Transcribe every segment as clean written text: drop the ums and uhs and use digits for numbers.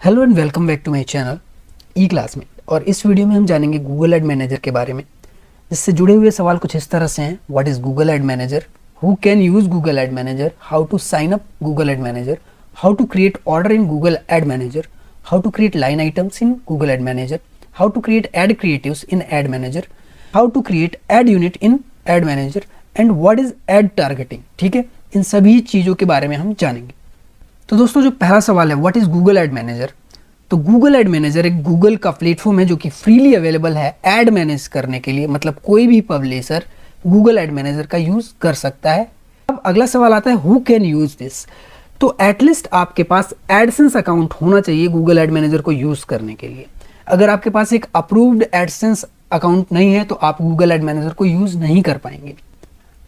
Hello and welcome back to my channel E classmate. और इस video में हम जानेंगे गूगल एड मैनेजर के बारे में, जिससे जुड़े हुए सवाल कुछ इस तरह से हैं। What is Google ad manager, who can use Google ad manager, how to sign up Google ad manager, how to create order in Google ad manager, how to create line items in Google ad manager, how to create ad creatives in ad manager, how to create ad unit in ad manager and what is ad targeting. ठीक है, इन सभी चीज़ों के बारे में हम जानेंगे। तो दोस्तों, जो पहला सवाल है what is Google ad manager, तो गूगल एड मैनेजर एक गूगल का प्लेटफॉर्म है जो कि फ्रीली अवेलेबल है एड मैनेज करने के लिए। मतलब कोई भी पब्लिशर गूगल एड मैनेजर का यूज़ कर सकता है। अब अगला सवाल आता है हु कैन यूज़ दिस। तो एटलीस्ट आपके पास एडसेंस अकाउंट होना चाहिए गूगल एड मैनेजर को यूज़ करने के लिए। अगर आपके पास एक अप्रूव्ड एडसेंस अकाउंट नहीं है तो आप गूगल एड मैनेजर को यूज़ नहीं कर पाएंगे।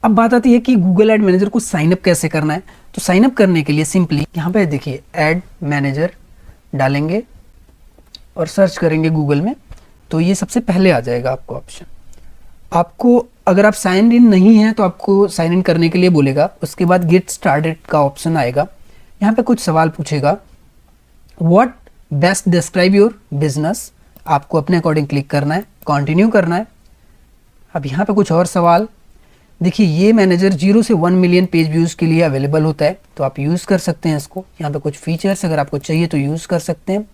अब बात आती है कि गूगल एड मैनेजर को साइन अप कैसे करना है। तो साइन अप करने के लिए सिंपली यहाँ पे देखिए एड मैनेजर डालेंगे और सर्च करेंगे गूगल में, तो ये सबसे पहले आ जाएगा आपको ऑप्शन। आपको अगर आप साइन इन नहीं हैं तो आपको साइन इन करने के लिए बोलेगा। उसके बाद गेट स्टार्टेड का ऑप्शन आएगा। यहाँ पे कुछ सवाल पूछेगा, what best describe your business. आपको अपने अकॉर्डिंग क्लिक करना है, कंटिन्यू करना है। अब यहाँ पे कुछ और सवाल देखिए, ये मैनेजर 0 से 1 मिलियन पेज व्यूज़ के लिए अवेलेबल होता है, तो आप यूज़ कर सकते हैं इसको। यहाँ पे कुछ फीचर्स अगर आपको चाहिए तो यूज़ कर सकते हैं।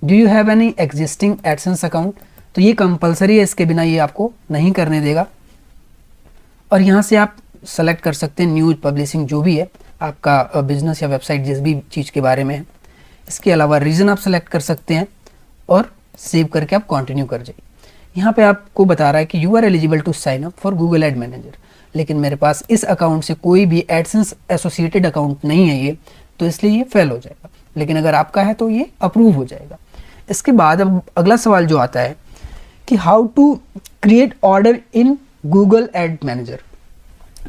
Do you have any existing AdSense account, तो ये कंपलसरी है, इसके बिना ये आपको नहीं करने देगा। और यहाँ से आप सेलेक्ट कर सकते हैं न्यूज़ पब्लिशिंग, जो भी है आपका बिजनेस या वेबसाइट जिस भी चीज़ के बारे में है। इसके अलावा रीजन आप सेलेक्ट कर सकते हैं और सेव करके आप कंटिन्यू कर जाइए। यहाँ पे आपको बता रहा है कि you are eligible to sign up for Google ad manager, लेकिन मेरे पास इस अकाउंट से कोई भी एडसेंस एसोसिएटेड अकाउंट नहीं है ये, तो इसलिए ये फेल हो जाएगा। लेकिन अगर आपका है तो ये अप्रूव हो जाएगा। इसके बाद अब अगला सवाल जो आता है कि how to create order in Google ad manager.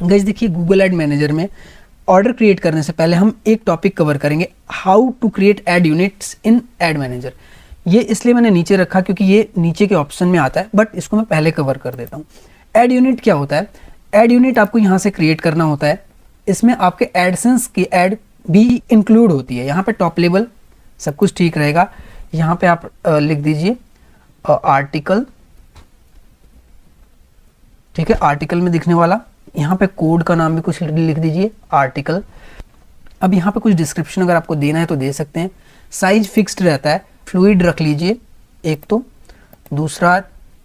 Guys देखिए, गूगल एड मैनेजर में ऑर्डर क्रिएट करने से पहले हम एक टॉपिक कवर करेंगे, how to create ad units in ad manager. ये इसलिए मैंने नीचे रखा क्योंकि ये नीचे के ऑप्शन में आता है, बट इसको मैं पहले कवर कर देता हूँ। एड यूनिट क्या होता है? एड यूनिट आपको यहाँ से क्रिएट करना होता है। इसमें आपके एडसेंस की एड भी इंक्लूड होती है। यहाँ पे टॉप लेवल सब कुछ ठीक रहेगा। यहाँ पे आप लिख दीजिए आर्टिकल, ठीक है, आर्टिकल में दिखने वाला। यहाँ पे कोड का नाम भी कुछ लिख दीजिए आर्टिकल। अब यहाँ पे कुछ डिस्क्रिप्शन अगर आपको देना है तो दे सकते हैं। साइज फिक्स्ड रहता है, फ्लूइड रख लीजिए एक तो, दूसरा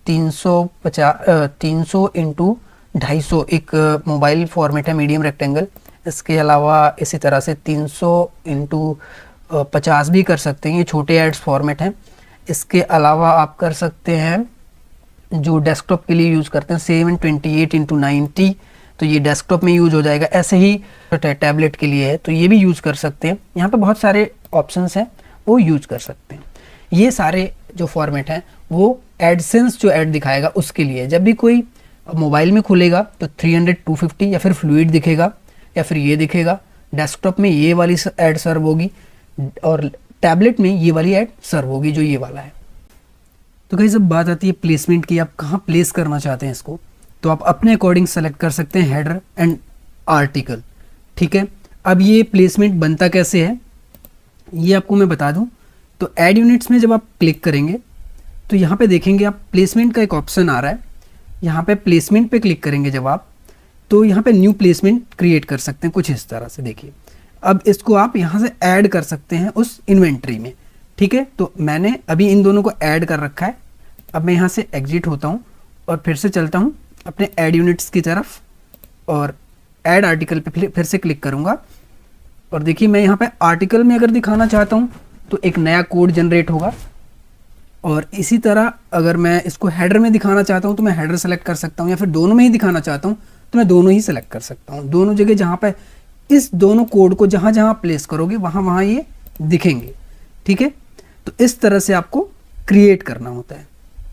300 इंटू 250 एक मोबाइल फॉर्मेट है, मीडियम रेक्टेंगल। इसके अलावा इसी तरह से 300 इंटू 50 भी कर सकते हैं, ये छोटे एड्स फॉर्मेट हैं। इसके अलावा आप कर सकते हैं जो डेस्कटॉप के लिए यूज़ करते हैं 728 इंटू 90, तो ये डेस्कटॉप में यूज हो जाएगा। ऐसे ही टैबलेट के लिए है तो ये भी यूज़ कर सकते हैं। यहाँ पे बहुत सारे ऑप्शंस हैं, वो यूज कर सकते हैं। ये सारे जो फॉर्मेट हैं वो एडसेंस जो ऐड दिखाएगा उसके लिए। जब भी कोई मोबाइल में खुलेगा तो 300, 250 या फिर फ्लूइड दिखेगा या फिर ये दिखेगा। डेस्कटॉप में ये वाली ऐड सर्व होगी और टैबलेट में ये वाली ऐड सर्व होगी जो ये वाला है। तो गाइस अब बात आती है प्लेसमेंट की, आप कहाँ प्लेस करना चाहते हैं इसको। तो आप अपने अकॉर्डिंग सेलेक्ट कर सकते हैं हेडर एंड आर्टिकल, ठीक है। अब ये प्लेसमेंट बनता कैसे है ये आपको मैं बता दूं। तो ऐड यूनिट्स में जब आप क्लिक करेंगे तो यहाँ पे देखेंगे आप प्लेसमेंट का एक ऑप्शन आ रहा है। यहाँ पे प्लेसमेंट पे क्लिक करेंगे जब आप, तो यहाँ पे न्यू प्लेसमेंट क्रिएट कर सकते हैं कुछ इस तरह से। देखिए अब इसको आप यहाँ से ऐड कर सकते हैं उस इन्वेंट्री में, ठीक है। तो मैंने अभी इन दोनों को ऐड कर रखा है। अब मैं यहाँ से एग्जिट होता हूँ और फिर से चलता हूँ अपने ऐड यूनिट्स की तरफ और ऐड आर्टिकल पे फिर से क्लिक करूँगा। और देखिए मैं यहाँ पे आर्टिकल में अगर दिखाना चाहता हूँ तो एक नया कोड जनरेट होगा। और इसी तरह अगर मैं इसको हेडर में दिखाना चाहता हूँ तो मैं हेडर सेलेक्ट कर सकता हूँ, या फिर दोनों में ही दिखाना चाहता हूँ तो मैं दोनों ही सेलेक्ट कर सकता हूँ। दोनों जगह जहाँ पे इस दोनों कोड को जहाँ जहाँ प्लेस करोगे वहाँ वहाँ ये दिखेंगे, ठीक है। तो इस तरह से आपको क्रिएट करना होता है।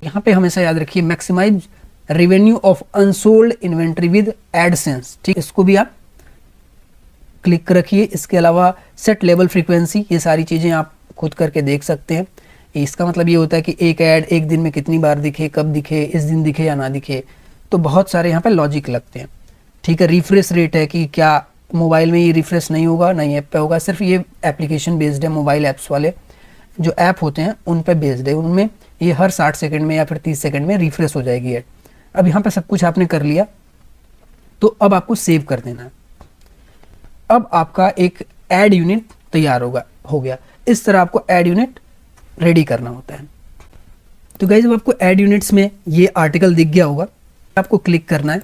यहाँ पे हमेशा याद रखिए maximise revenue of unsold inventory with AdSense, ठीक, इसको भी आप क्लिक रखिए। इसके अलावा सेट लेवल फ्रीक्वेंसी, ये सारी चीज़ें आप खुद करके देख सकते हैं। इसका मतलब ये होता है कि एक ऐड एक दिन में कितनी बार दिखे, कब दिखे, इस दिन दिखे या ना दिखे। तो बहुत सारे यहाँ पे लॉजिक लगते हैं, ठीक है। रिफ्रेश रेट है कि क्या मोबाइल में ये रिफ्रेश नहीं होगा, नहीं ऐप पे होगा, सिर्फ ये एप्लीकेशन बेस्ड है मोबाइल ऐप्स वाले। जो ऐप होते हैं उन पे बेस्ड है, उनमें ये हर 60 सेकंड में या फिर 30 सेकंड में रिफ्रेश हो जाएगी ऐड। अब यहाँ पे सब कुछ आपने कर लिया, तो अब आपको सेव कर देना है। अब आपका एक ऐड यूनिट तैयार हो गया। इस तरह आपको ऐड यूनिट रेडी करना होता है। तो गाइस जब आपको ऐड यूनिट्स में ये आर्टिकल दिख गया होगा, आपको क्लिक करना है,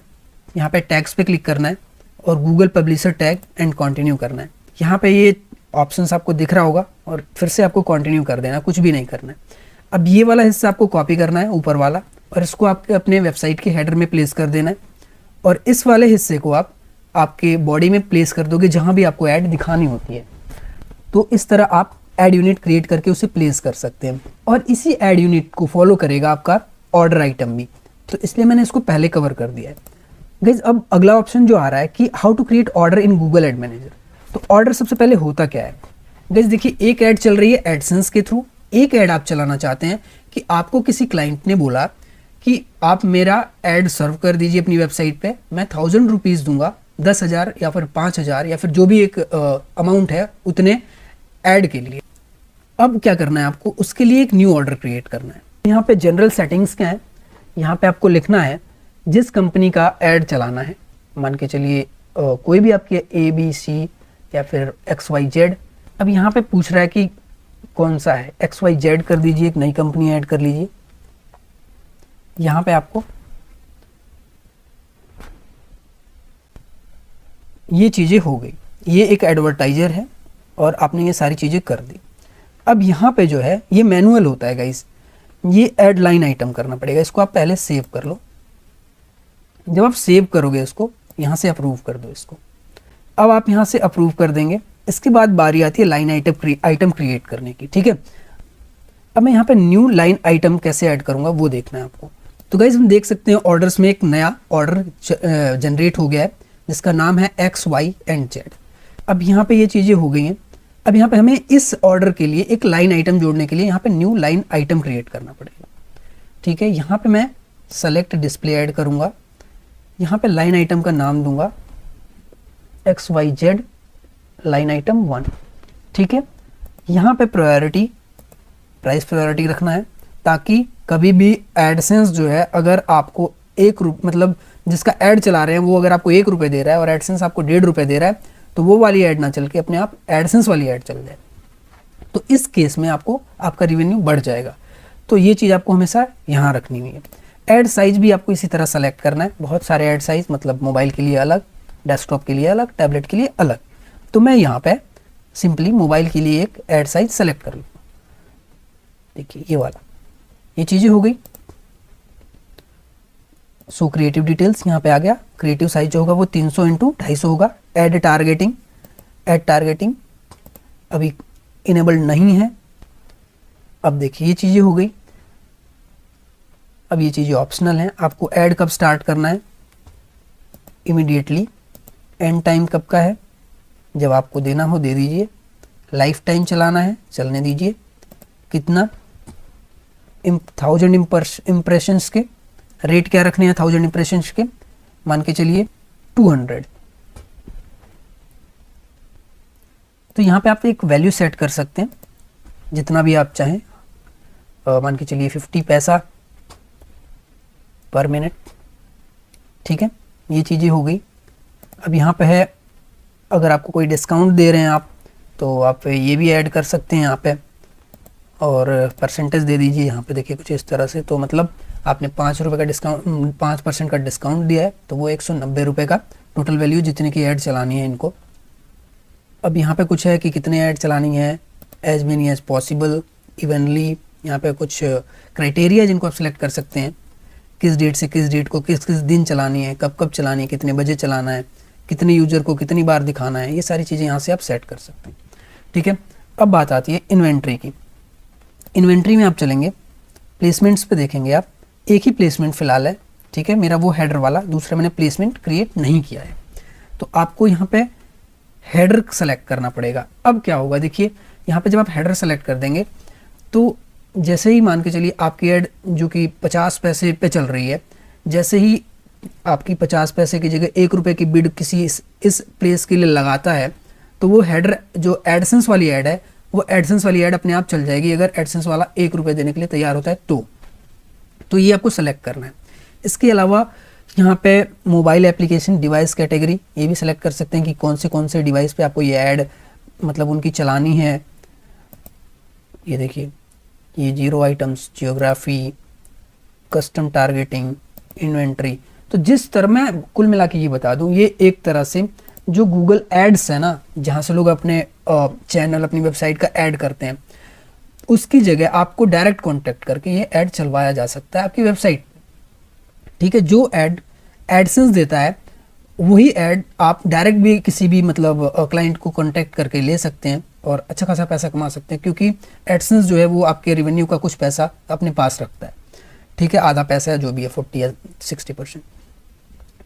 यहाँ पे टैग्स पे क्लिक करना है और Google publisher tag and continue करना है। यहाँ पे ये ऑप्शंस आपको दिख रहा होगा और फिर से आपको कंटिन्यू कर देना, कुछ भी नहीं करना है। अब ये वाला हिस्सा आपको कॉपी करना है ऊपर वाला, और इसको आपके अपने वेबसाइट के हेडर में प्लेस कर देना है, और इस वाले हिस्से को आप आपके बॉडी में प्लेस कर दोगे जहाँ भी आपको ऐड दिखानी होती है। तो इस तरह आप ऐड यूनिट क्रिएट करके उसे प्लेस कर सकते हैं, और इसी ऐड यूनिट को फॉलो करेगा आपका ऑर्डर आइटम भी, तो इसलिए मैंने इसको पहले कवर कर दिया है। गाइस अब अगला ऑप्शन जो आ रहा है कि how to create order in Google ad manager. तो ऑर्डर सबसे पहले होता क्या है गाइस, देखिए एक ऐड चल रही है एडसेंस के थ्रू, एक ऐड आप चलाना चाहते हैं कि आपको किसी क्लाइंट ने बोला कि आप मेरा ऐड सर्व कर दीजिए अपनी वेबसाइट पे, मैं 1000 रुपीज़ दूंगा, 10,000 या फिर 5,000 या फिर जो भी एक अमाउंट है उतने ऐड के लिए। अब क्या करना है आपको, उसके लिए एक न्यू ऑर्डर क्रिएट करना है। यहाँ पे जनरल सेटिंग्स क्या है, यहाँ पे आपको लिखना है जिस कंपनी का ऐड चलाना है, मान के चलिए कोई भी आपके ABC या फिर XYZ। अब यहाँ पे पूछ रहा है कि कौन सा है, XYZ कर दीजिए, एक नई कंपनी ऐड कर लीजिए। यहाँ पे आपको ये चीज़ें हो गई, ये एक एडवर्टाइजर है और आपने ये सारी चीज़ें कर दी। अब यहाँ पे जो है ये मैनुअल होता है गाइस, ये ऐड लाइन आइटम करना पड़ेगा, इसको आप पहले सेव कर लो। जब आप सेव करोगे इसको, यहाँ से अप्रूव कर दो इसको। अब आप यहाँ से अप्रूव कर देंगे, इसके बाद बारी आती है लाइन आइटम क्रिएट करने की, ठीक है। अब मैं यहाँ पे न्यू लाइन आइटम कैसे ऐड करूँगा वो देखना है आपको। तो गाइज हम देख सकते हैं ऑर्डर्स में एक नया ऑर्डर जनरेट हो गया है जिसका नाम है X, Y एंड Z। अब यहाँ पे ये चीज़ें हो गई हैं। अब यहाँ पे हमें इस ऑर्डर के लिए एक लाइन आइटम जोड़ने के लिए यहाँ पे न्यू लाइन आइटम क्रिएट करना पड़ेगा, ठीक है। यहाँ पे मैं सेलेक्ट डिस्प्ले ऐड करूँगा, यहाँ पे लाइन आइटम का नाम दूंगा XYZ लाइन आइटम 1, ठीक है। यहाँ पे प्राइस प्रायोरिटी रखना है, ताकि कभी भी एडसेंस जो है अगर आपको मतलब जिसका ऐड चला रहे हैं वो अगर आपको 1 रुपये दे रहा है और एडसेंस आपको 1.5 रुपये दे रहा है, तो वो वाली ऐड ना चल के अपने आप एडसेंस वाली ऐड चल जाए। तो इस केस में आपको आपका रिवेन्यू बढ़ जाएगा। तो ये चीज़ आपको हमेशा यहाँ रखनी हुई है। ऐड साइज भी आपको इसी तरह सेलेक्ट करना है, बहुत सारे ऐड साइज, मतलब मोबाइल के लिए अलग, डेस्कटॉप के लिए अलग, टैबलेट के लिए अलग। तो मैं यहाँ पे सिंपली मोबाइल के लिए एक ऐड साइज सेलेक्ट कर लूँगा, देखिए ये वाला, ये चीज़ें हो गई। सो क्रिएटिव डिटेल्स यहाँ पे आ गया, क्रिएटिव साइज जो होगा वो 300 × 250 होगा। ऐड टारगेटिंग अभी इनेबल्ड नहीं है। अब देखिए ये चीज़ें हो गई। अब ये चीज़ें ऑप्शनल हैं, आपको ऐड कब स्टार्ट करना है, इमीडिएटली। एंड टाइम कब का है, जब आपको देना हो दे दीजिए। लाइफ टाइम चलाना है, चलने दीजिए। कितना, 1000 इम्प्रेशंस के रेट क्या रखने हैं, 1000 इम्प्रेशंस के मान के चलिए 200। तो यहाँ पे आप एक वैल्यू सेट कर सकते हैं जितना भी आप चाहें, मान के चलिए 50 पैसा पर मिनट, ठीक है। ये चीज़ें हो गई। अब यहाँ पे है, अगर आपको कोई डिस्काउंट दे रहे हैं आप, तो आप ये भी ऐड कर सकते हैं यहाँ पे, और परसेंटेज दे दीजिए यहाँ पे, देखिए कुछ इस तरह से। तो मतलब आपने 5 रुपये का डिस्काउंट, 5% का डिस्काउंट दिया है, तो वो 190 रुपये का टोटल वैल्यू जितने की ऐड चलानी है इनको। अब यहाँ पे कुछ है कि कितने ऐड चलानी है, as many as possible, evenly. यहाँ पे कुछ क्राइटेरिया जिनको आप सिलेक्ट कर सकते हैं, किस डेट से किस डेट को किस किस दिन चलानी है, कब कब चलानी है, कितने बजे चलाना है, कितने यूजर को कितनी बार दिखाना है, ये सारी चीज़ें यहाँ से आप सेट कर सकते हैं, ठीक है। अब बात आती है इन्वेंट्री की। इन्वेंट्री में आप चलेंगे, प्लेसमेंट्स पे देखेंगे आप, एक ही प्लेसमेंट फ़िलहाल है, ठीक है, मेरा वो हेडर वाला, दूसरा मैंने प्लेसमेंट क्रिएट नहीं किया है। तो आपको यहाँ पे हेडर सेलेक्ट करना पड़ेगा। अब क्या होगा, देखिए यहाँ पे जब आप हेडर सेलेक्ट कर देंगे, तो जैसे ही मान के चलिए आपकी ऐड जो कि 50 पैसे पे चल रही है, जैसे ही आपकी 50 पैसे की जगह 1 रुपये की बिड किसी इस प्लेस के लिए लगाता है, तो वो हेडर जो एडसेंस वाली ऐड है वो एडसेंस वाली ऐड अपने आप चल जाएगी अगर एडसेंस वाला 1 रुपये देने के लिए तैयार होता है तो ये आपको सेलेक्ट करना है। इसके अलावा यहाँ पे मोबाइल एप्लीकेशन डिवाइस कैटेगरी ये भी सिलेक्ट कर सकते हैं कि कौन से डिवाइस पे आपको ये ऐड मतलब उनकी चलानी है। ये देखिए, ये 0 items, geography, custom targeting, inventory. तो जिस तरह मैं कुल मिला के ये बता दूं, ये एक तरह से जो गूगल एड्स है ना, जहाँ से लोग अपने चैनल अपनी वेबसाइट का ऐड करते हैं, उसकी जगह आपको डायरेक्ट कॉन्टेक्ट करके ये ऐड चलवाया जा सकता है आपकी वेबसाइट। ठीक है, जो ऐड एडसेंस देता है वही ऐड आप डायरेक्ट भी किसी भी मतलब क्लाइंट को कांटेक्ट करके ले सकते हैं और अच्छा खासा पैसा कमा सकते हैं, क्योंकि एडसेंस जो है वो आपके रेवेन्यू का कुछ पैसा अपने पास रखता है। ठीक है, आधा पैसा है जो भी है 40 या 60%।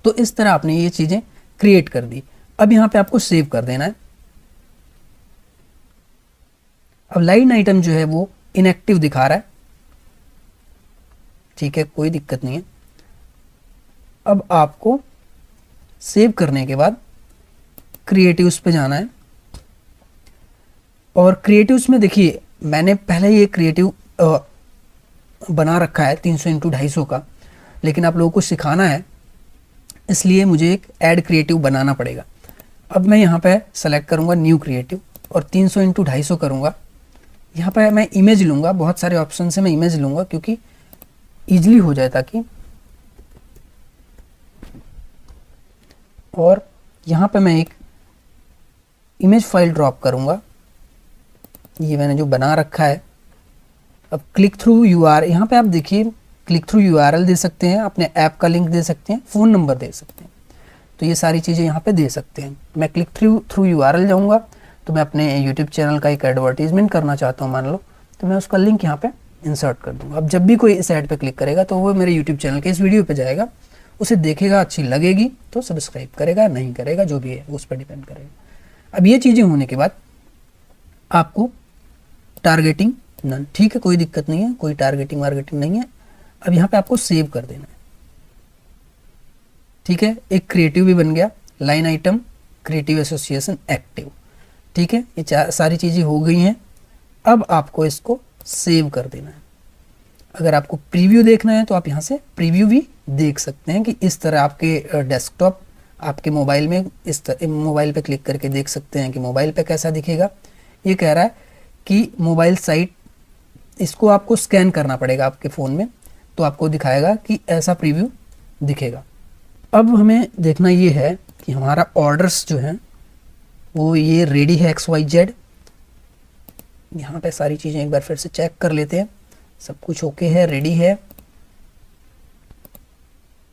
तो इस तरह आपने ये चीज़ें क्रिएट कर दी। अब यहाँ पे आपको सेव कर देना है। अब लाइन आइटम जो है वो इनएक्टिव दिखा रहा है। ठीक है, कोई दिक्कत नहीं है। अब आपको सेव करने के बाद क्रिएटिव्स पे जाना है और क्रिएटिव्स में देखिए मैंने पहले ये क्रिएटिव बना रखा है 300 × 250 का, लेकिन आप लोगों को सिखाना है इसलिए मुझे एक ऐड क्रिएटिव बनाना पड़ेगा। अब मैं यहाँ पे सेलेक्ट करूँगा न्यू क्रिएटिव और 300 × 250 करूँगा। यहाँ पे मैं इमेज लूँगा, बहुत सारे ऑप्शन से मैं इमेज लूँगा क्योंकि ईजिली हो जाए ताकि। और यहाँ पे मैं एक इमेज फाइल ड्रॉप करूँगा, ये मैंने जो बना रखा है। अब क्लिक थ्रू यूआर, यहाँ पे आप देखिए क्लिक थ्रू यूआरएल दे सकते हैं, अपने ऐप का लिंक दे सकते हैं, फ़ोन नंबर दे सकते हैं। तो ये सारी चीज़ें यहाँ पे दे सकते हैं। मैं क्लिक थ्रू यूआरएल जाऊँगा तो मैं अपने यूट्यूब चैनल का एक एडवर्टीजमेंट करना चाहता हूँ मान लो, तो मैं उसका लिंक यहाँ पे इंसर्ट कर दूँगा। अब जब भी कोई इस ऐड पे क्लिक करेगा तो वो मेरे यूट्यूब चैनल के इस वीडियो पे जाएगा, उसे देखेगा, अच्छी लगेगी तो सब्सक्राइब करेगा, नहीं करेगा जो भी है उस पर डिपेंड करेगा। अब ये चीज़ें होने के बाद आपको टारगेटिंग नन, ठीक है, कोई दिक्कत नहीं है, कोई टारगेटिंग वारगेटिंग नहीं है। अब यहाँ पे आपको सेव कर देना है। ठीक है, एक क्रिएटिव भी बन गया, line item, creative association, active. ठीक है, ये सारी चीज़ें हो गई हैं। अब आपको इसको सेव कर देना है। अगर आपको प्रीव्यू देखना है तो आप यहाँ से प्रीव्यू भी देख सकते हैं कि इस तरह आपके डेस्कटॉप, आपके मोबाइल में इस तरह मोबाइल पे क्लिक करके देख सकते हैं कि मोबाइल पे कैसा दिखेगा। ये कह रहा है कि मोबाइल साइट, इसको आपको स्कैन करना पड़ेगा आपके फ़ोन में तो आपको दिखाएगा कि ऐसा प्रीव्यू दिखेगा। अब हमें देखना ये है कि हमारा ऑर्डर्स जो हैं वो ये रेडी है XYZ। यहाँ पे सारी चीज़ें एक बार फिर से चेक कर लेते हैं, सब कुछ ओके है, रेडी है।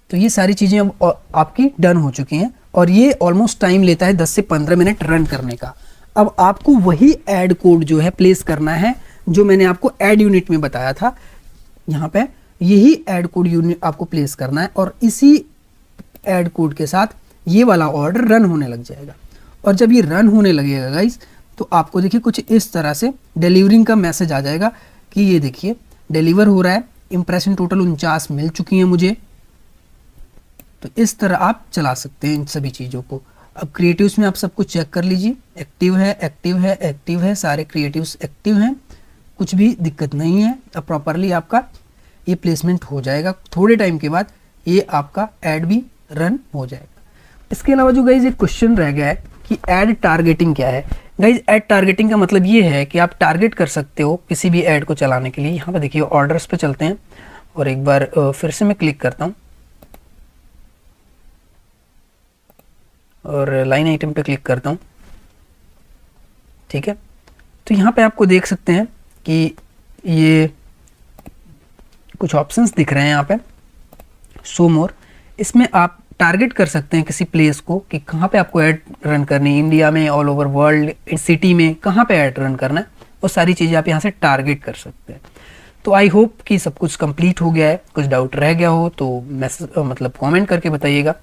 तो ये सारी चीज़ें अब आपकी डन हो चुकी हैं और ये ऑलमोस्ट टाइम लेता है 10 से 15 मिनट रन करने का। अब आपको वही ऐड कोड जो है प्लेस करना है जो मैंने आपको ऐड यूनिट में बताया था। यहाँ पे यही ऐड कोड यूनिट आपको प्लेस करना है और इसी ऐड कोड के साथ ये वाला ऑर्डर रन होने लग जाएगा। और जब ये रन होने लगेगा गाइस तो आपको देखिए कुछ इस तरह से डिलीवरिंग का मैसेज आ जाएगा कि ये देखिए डिलीवर हो रहा है, इंप्रेशन टोटल 49 मिल चुकी हैं मुझे। तो इस तरह आप चला सकते हैं इन सभी चीज़ों को। अब क्रिएटिव्स में आप सब कुछ चेक कर लीजिए, एक्टिव है, एक्टिव है, एक्टिव है, सारे क्रिएटिव्स एक्टिव हैं, कुछ भी दिक्कत नहीं है। अब प्रॉपरली आपका ये प्लेसमेंट हो जाएगा। थोड़े टाइम के बाद ये आपका ऐड भी रन हो जाएगा। इसके अलावा जो गाइज एक क्वेश्चन रह गया है कि ऐड टारगेटिंग क्या है। गाइज ऐड टारगेटिंग का मतलब ये है कि आप टारगेट कर सकते हो किसी भी ऐड को चलाने के लिए। यहाँ पे देखिए ऑर्डर्स पे चलते हैं और एक बार फिर से मैं क्लिक करता हूँ और लाइन आइटम पे क्लिक करता हूँ। ठीक है, तो यहाँ पे आपको देख सकते हैं कि ये कुछ ऑप्शंस दिख रहे हैं यहाँ पे, शो मोर। इसमें आप टारगेट कर सकते हैं किसी प्लेस को कि कहाँ पे आपको ऐड रन करनी है, इंडिया में, ऑल ओवर वर्ल्ड, सिटी में कहाँ पे ऐड रन करना है, वो सारी चीज़ें आप यहाँ से टारगेट कर सकते हैं। तो आई होप कि सब कुछ कंप्लीट हो गया है। कुछ डाउट रह गया हो तो मैसेज मतलब कमेंट करके बताइएगा,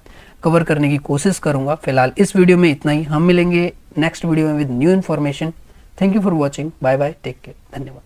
कवर करने की कोशिश करूँगा। फिलहाल इस वीडियो में इतना ही, हम मिलेंगे नेक्स्ट वीडियो में with new information. Thank you for watching, bye bye, take care, धन्यवाद।